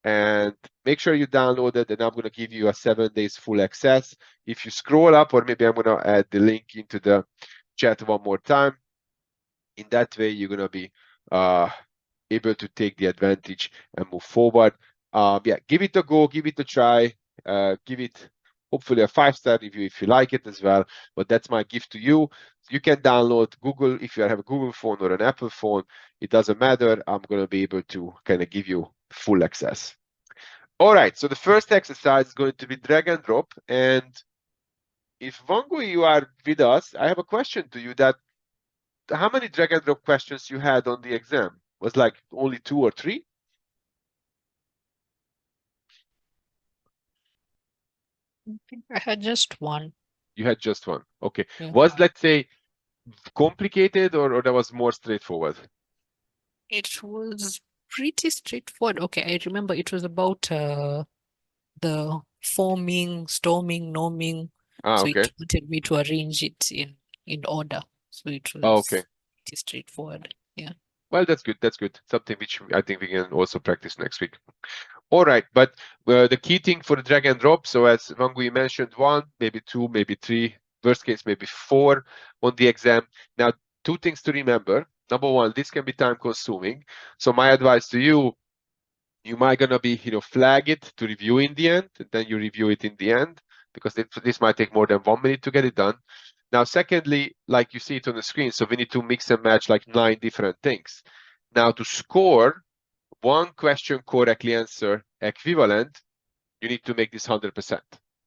and make sure you download it, and I'm going to give you a 7 days full access. If you scroll up, or maybe I'm going to add the link into the chat one more time. In that way, you're going to be able to take the advantage and move forward. Yeah, give it a go, give it a try, give it hopefully a 5-star review if you like it as well. But that's my gift to you. You can download Google if you have a Google phone or an Apple phone. It doesn't matter. I'm going to be able to kind of give you full access. All right, so the first exercise is going to be drag and drop. And if Vangu, you are with us, I have a question to you that how many drag and drop questions you had on the exam? Was like only 2 or 3? I think I had just one. You had just one. Okay. Yeah. Was, let's say, complicated, or that was more straightforward? It was pretty straightforward. Okay, I remember it was about the forming, storming, norming. So Okay. it wanted me to arrange it in order. So it Okay. was pretty straightforward. Yeah. Well, that's good. That's good. Something which I think we can also practice next week. All right, but the key thing for the drag and drop, so as Vangui mentioned, 1, maybe 2, maybe 3, worst case, maybe 4 on the exam. Now, 2 things to remember. Number 1, this can be time consuming. So my advice to you, you might gonna be, flag it to review in the end, and then you review it in the end, because this might take more than 1 minute to get it done. Now, secondly, like you see it on the screen, so we need to mix and match like 9 different things. Now, to score 1 question correctly answer equivalent, you need to make this 100%.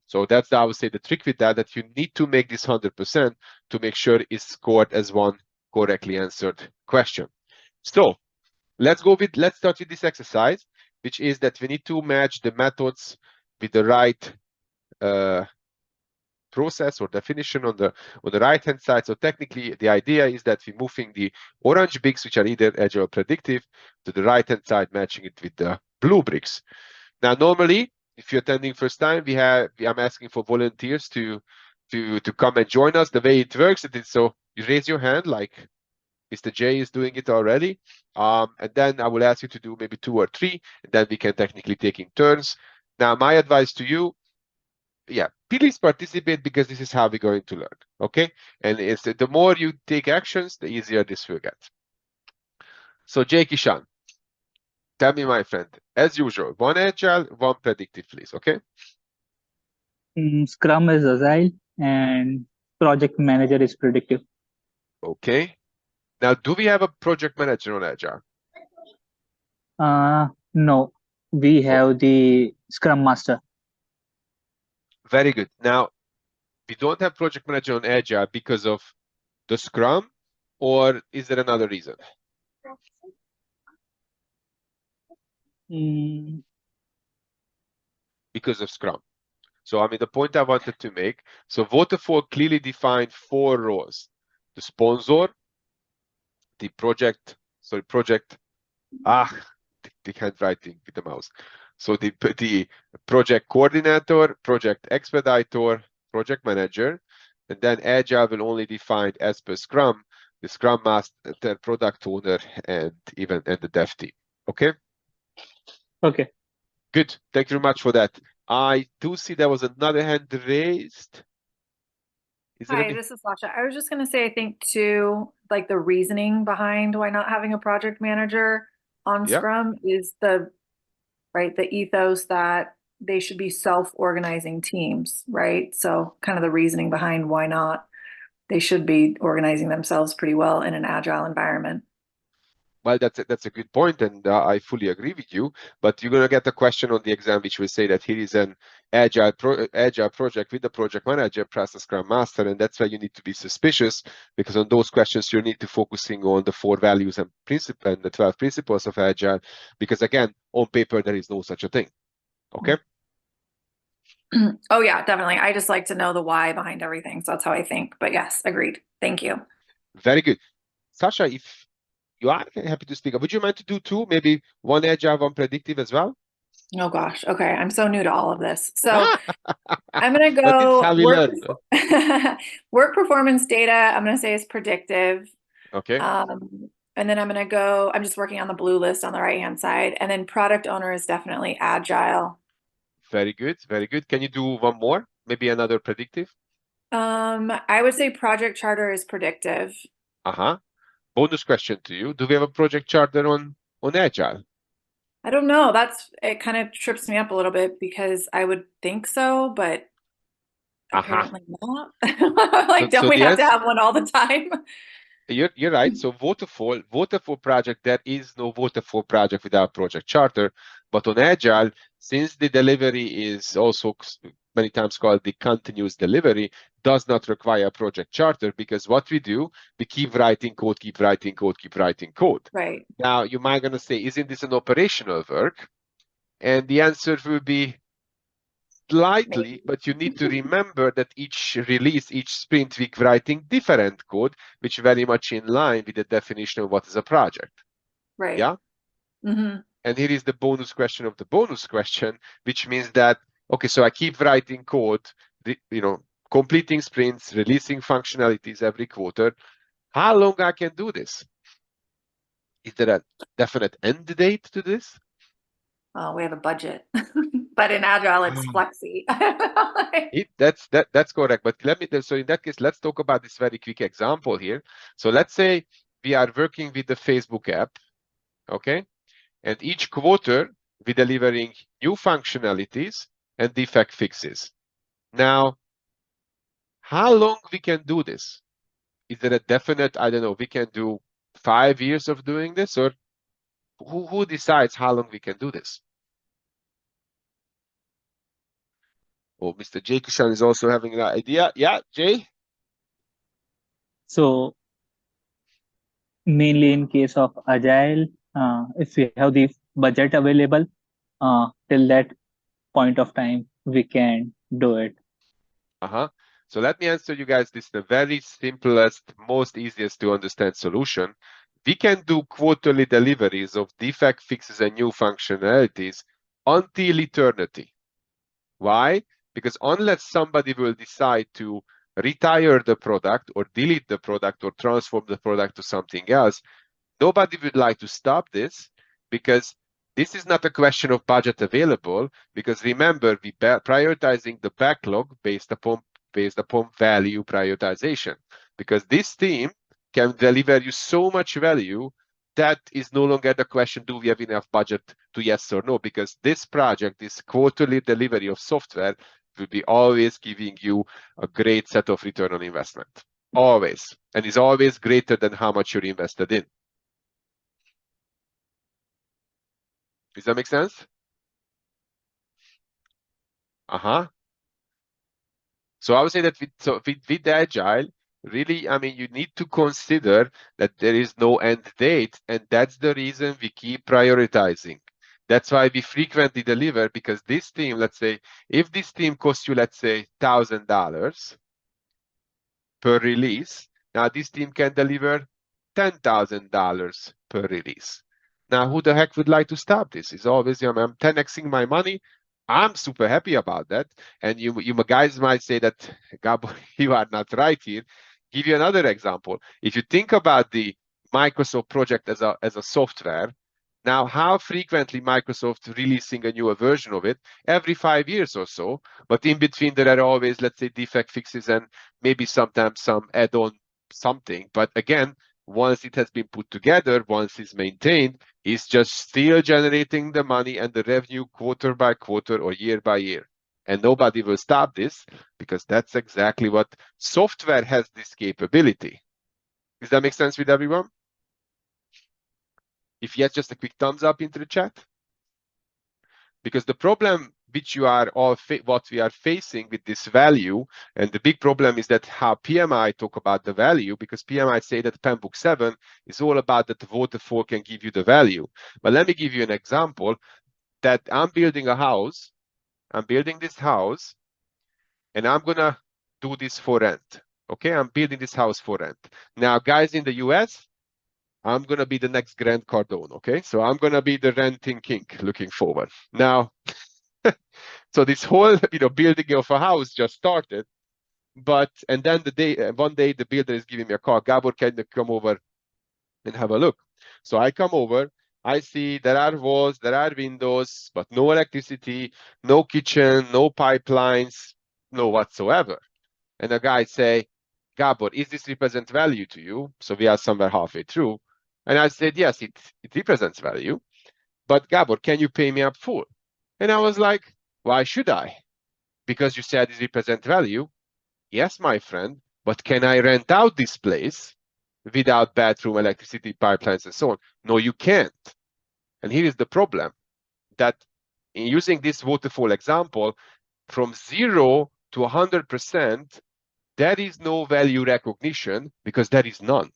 So that's, I would say, the trick with that you need to make this 100% to make sure it's scored as 1 correctly answered question. So let's start with this exercise, which is that we need to match the methods with the right process or definition on the right hand side. So technically the idea is that we're moving the orange bricks, which are either agile or predictive, to the right hand side, matching it with the blue bricks. Now normally, if you're attending first time, I'm asking for volunteers to come and join us. The way it works, it is so you raise your hand like Mr. J is doing it already, and then I will ask you to do maybe 2 or 3, and then we can technically take in turns. Now my advice to you, yeah, please participate, because this is how we're going to learn. Okay, and it's the more you take actions, the easier this will get. So Jay Kishan, tell me, my friend, as usual, 1 agile, 1 predictive, please. Okay. Scrum is agile and project manager is predictive. Okay. Now, do we have a project manager on agile? No, we have the Scrum Master. Very good. Now, we don't have project manager on agile because of the Scrum, or is there another reason? Because of Scrum. So, I mean, the point I wanted to make, so Waterfall clearly defined 4 roles: the sponsor, the project, the handwriting with the mouse. So the project coordinator, project expediter, project manager, and then Agile will only define as per Scrum, the Scrum Master, product owner, and the dev team. Okay? Okay. Good. Thank you very much for that. I do see there was another hand raised. Hi, this is Sasha. I was just going to say, I think too, like the reasoning behind why not having a project manager on Scrum is the ethos that they should be self-organizing teams, right? So kind of the reasoning behind why not they should be organizing themselves pretty well in an agile environment. Well, that's a good point, and I fully agree with you. But you're gonna get a question on the exam which will say that here is an agile project with the project manager plus the Scrum Master, and that's why you need to be suspicious, because on those questions you need to focusing on the 4 values and principle and the 12 principles of agile, because again, on paper there is no such a thing. Okay. Oh yeah, definitely. I just like to know the why behind everything, so that's how I think. But yes, agreed. Thank you. Very good, Sasha. If you are happy to speak, would you mind to do 2, maybe 1 agile, 1 predictive as well? Oh gosh. Okay. I'm so new to all of this. So I'm going to go But this is how we learn. work performance data. I'm going to say is predictive. Okay. And then I'm just working on the blue list on the right-hand side. And then product owner is definitely agile. Very good, very good. Can you do one more? Maybe another predictive? I would say project charter is predictive. Bonus question to you. Do we have a project charter on Agile? I don't know. It kind of trips me up a little bit because I would think so, but apparently not. Like, don't we have to have one all the time? You're right. So waterfall project, there is no waterfall project without project charter. But on Agile, since the delivery is also many times called the continuous delivery, does not require a project charter, because what we do, we keep writing code, keep writing code, keep writing code. Right. Now, you might gonna say, isn't this an operational work? And the answer will be slightly, but you need to remember that each release, each sprint, we're writing different code, which very much in line with the definition of what is a project. Right. Yeah. Mm-hmm. And here is the bonus question of the bonus question, which means that, okay, so I keep writing code, completing sprints, releasing functionalities every quarter. How long I can do this? Is there a definite end date to this? We have a budget, but in Agile, it's flexi. That's correct. But so in that case, let's talk about this very quick example here. So let's say we are working with the Facebook app, okay? And each quarter, we're delivering new functionalities and defect fixes. Now, how long we can do this? Is there a definite, I don't know, we can do 5 years of doing this, or who decides how long we can do this? Oh, Mr. Jay Kushan is also having an idea. Yeah, Jay? So mainly in case of Agile, if we have the budget available, till that point of time, we can do it. So let me answer you guys this, the very simplest, most easiest to understand solution. We can do quarterly deliveries of defect fixes and new functionalities until eternity. Why? Because unless somebody will decide to retire the product or delete the product or transform the product to something else, nobody would like to stop this, because this is not a question of budget available, because remember, we prioritizing the backlog based upon value prioritization, because this team can deliver you so much value that is no longer the question, do we have enough budget to yes or no, because this project, this quarterly delivery of software, will be always giving you a great set of return on investment. Always. And is always greater than how much you're invested in. Does that make sense? So I would say that with Agile, really, I mean, you need to consider that there is no end date, and that's the reason we keep prioritizing. That's why we frequently deliver, because this team, let's say, if this team costs you, let's say, $1,000 per release, now this team can deliver $10,000 per release. Now, who the heck would like to stop this? It's always, I'm 10xing my money. I'm super happy about that. And you guys might say that, Gabo, you are not right here. Give you another example. If you think about the Microsoft project as a software, now how frequently Microsoft releasing a newer version of it? Every 5 years or so. But in between, there are always, let's say, defect fixes and maybe sometimes some add-on something. But again, once it has been put together, once it's maintained, it's just still generating the money and the revenue quarter by quarter or year by year. And nobody will stop this, because that's exactly what software has, this capability. Does that make sense with everyone? If yes, just a quick thumbs up into the chat. Because the problem which you are all what we are facing with this value, and the big problem is that how PMI talk about the value, because PMI say that PEM Book 7 is all about that the waterfall can give you the value. But let me give you an example, that I'm building a house, I'm building this house, and I'm gonna do this for rent. Okay, I'm building this house for rent. Now, guys in the US, I'm going to be the next Grant Cardone, okay? So I'm going to be the renting king looking forward. Now, so this whole, building of a house just started, and then one day the builder is giving me a call, Gabor, can you come over and have a look. So I come over, I see there are walls, there are windows, but no electricity, no kitchen, no pipelines, no whatsoever. And the guy say, Gabor, is this represent value to you? So we are somewhere halfway through. And I said, yes, it represents value. But Gabor, can you pay me up full? And I was like, why should I? Because you said it represents value. Yes, my friend, but can I rent out this place without bathroom, electricity, pipelines, and so on? No, you can't. And here is the problem, that in using this waterfall example, from 0 to 100%, there is no value recognition because there is none.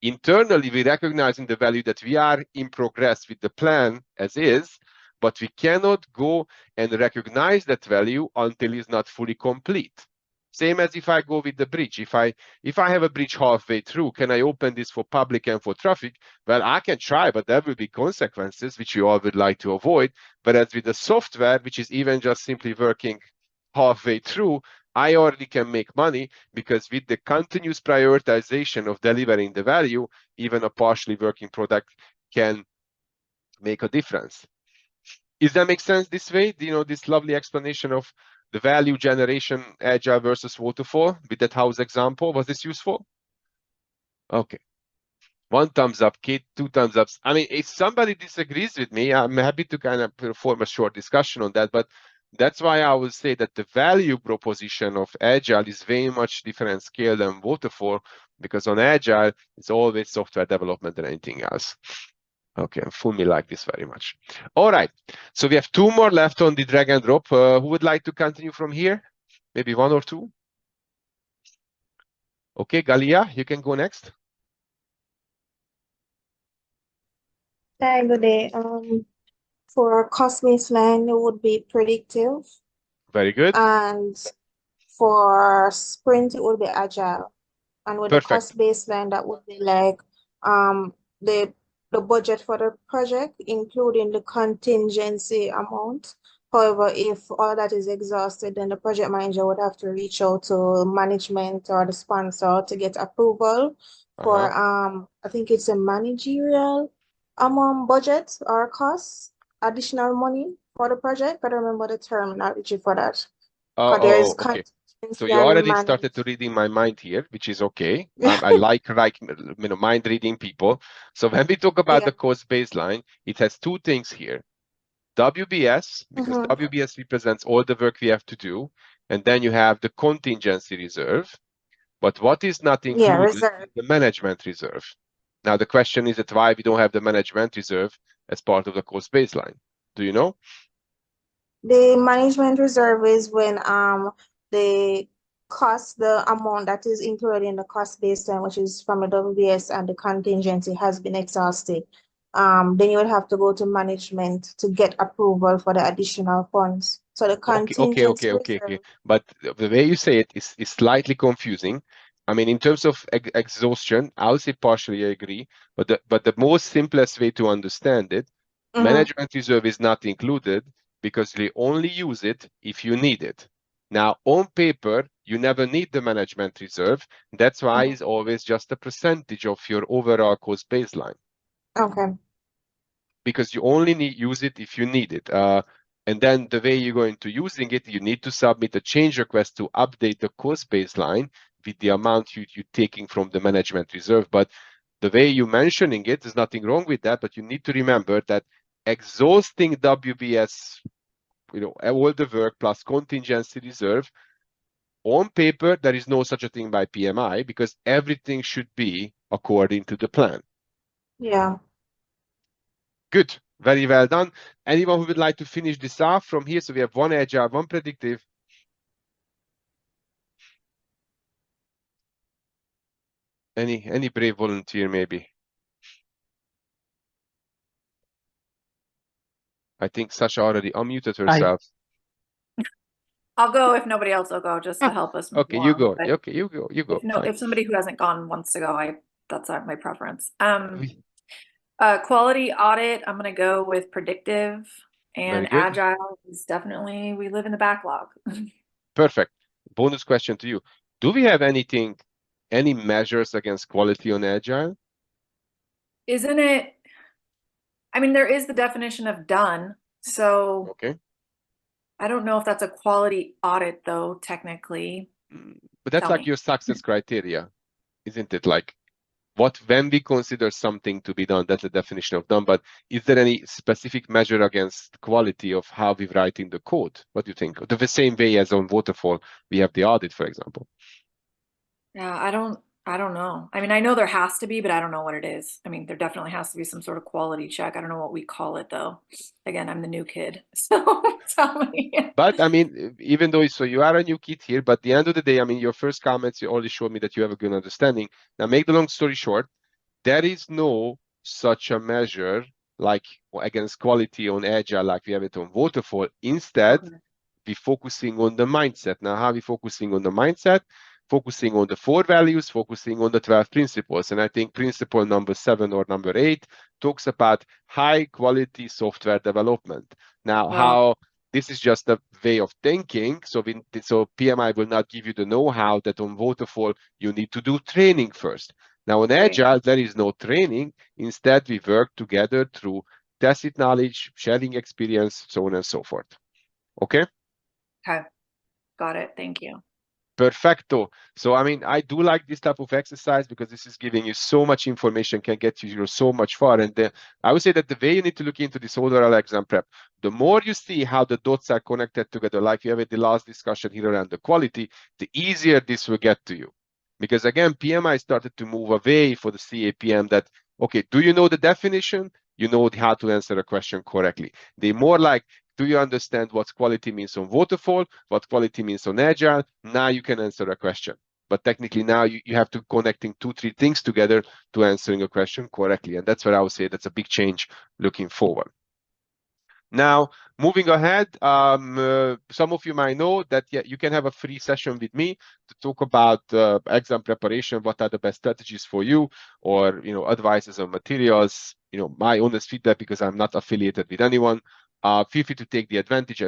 Internally, we recognizing the value that we are in progress with the plan as is, but we cannot go and recognize that value until it's not fully complete. Same as if I go with the bridge. If I have a bridge halfway through, can I open this for public and for traffic? Well, I can try, but there will be consequences which you all would like to avoid. But as with the software, which is even just simply working halfway through, I already can make money because with the continuous prioritization of delivering the value, even a partially working product can make a difference. Does that make sense this way? You know, this lovely explanation of the value generation, agile versus waterfall with that house example. Was this useful? Okay. 1 thumbs up, Kate, 2 thumbs up. I mean, if somebody disagrees with me, I'm happy to kind of perform a short discussion on that, but that's why I would say that the value proposition of Agile is very much different scale than waterfall, because on Agile, it's always software development than anything else. Okay, Fumi like this very much. All right, so we have 2 more left on the drag and drop. Who would like to continue from here? Maybe 1 or 2? Okay, Galia, you can go next. Hi, good day. For cost baseline, it would be predictive, Very good. and for sprint, it would be agile. And with the Perfect. cost baseline, that would be like the budget for the project, including the contingency amount. However, if all that is exhausted, then the project manager would have to reach out to management or the sponsor to get approval for I think it's a managerial budget or cost, additional money for the project. I don't remember the terminology for that. Because there is Okay. So contingency you and already started to reading my mind here, which is okay. I like mind reading people. So when we talk about the cost baseline, it has 2 things here. WBS, because WBS represents all the work we have to do, and then you have the contingency reserve. But what is not included is the management reserve. Now the question is that why we don't have the management reserve as part of the cost baseline. Do you know? The management reserve is when the amount that is included in the cost baseline, which is from the WBS, and the contingency has been exhausted. Then you would have to go to management to get approval for the additional funds. So the contingency Okay. But the way you say it is slightly confusing. I mean, in terms of exhaustion, I'll say partially I agree, but the most simplest way to understand it, management reserve is not included because we only use it if you need it. Now, on paper, you never need the management reserve. That's why it's always just a percentage of your overall cost baseline. Okay. Because you only use it if you need it. And then the way you're going to using it, you need to submit a change request to update the cost baseline with the amount you're taking from the management reserve. But the way you're mentioning it, there's nothing wrong with that, but you need to remember that exhausting WBS, all the work plus contingency reserve, on paper, there is no such a thing by PMI because everything should be according to the plan. Yeah. Good. Very well done. Anyone who would like to finish this off from here? So we have 1 agile, 1 predictive. Any brave volunteer, maybe? I think Sasha already unmuted herself. I'll go if nobody else will go, just to help us move Okay, you along. go. Okay, you go. If somebody who hasn't gone wants to go, that's my preference. Quality audit, I'm gonna go with predictive, and agile is definitely we live in the backlog. Perfect. Bonus question to you. Do we have any measures against quality on agile? Isn't it? I mean, there is the definition of done. So Okay. I don't know if that's a quality audit, though, technically. But that's Tell like me. your success criteria, isn't it? Like when we consider something to be done, that's the definition of done. But is there any specific measure against quality of how we're writing the code? What do you think? The same way as on Waterfall, we have the audit, for example. Yeah, I don't know. I mean, I know there has to be, but I don't know what it is. I mean, there definitely has to be some sort of quality check. I don't know what we call it though. Again, I'm the new kid, so tell me. But I mean, even though so you are a new kid here, but at the end of the day, I mean, your first comments, you already showed me that you have a good understanding. Now, make the long story short, there is no such a measure like against quality on Agile like we have it on Waterfall. Instead, be focusing on the mindset. Now, how are we focusing on the mindset? Focusing on the 4 values, focusing on the 12 principles. And I think principle number 7 or number 8 talks about high quality software development. Now, how this is just a way of thinking. So PMI will not give you the know-how that on Waterfall you need to do training first. Now on Agile, there is no training. Instead, we work together through tacit knowledge, sharing experience, so on and so forth. Okay? Okay, got it. Thank you. Perfecto. So, I mean, I do like this type of exercise because this is giving you so much information, can get you so much far. And I would say that the way you need to look into this overall exam prep, the more you see how the dots are connected together, like we have in the last discussion here around the quality, the easier this will get to you. Because again, PMI started to move away for the CAPM that, okay, do you know the definition? You know how to answer a question correctly. They more like, do you understand what quality means on Waterfall, what quality means on Agile? Now you can answer a question. But technically now you have to connecting 2-3 things together to answering a question correctly. And that's what I would say that's a big change looking forward. Now, moving ahead, some of you might know that you can have a free session with me to talk about exam preparation, what are the best strategies for you, or advices on materials, my honest feedback because I'm not affiliated with anyone. Feel free to take the advantage.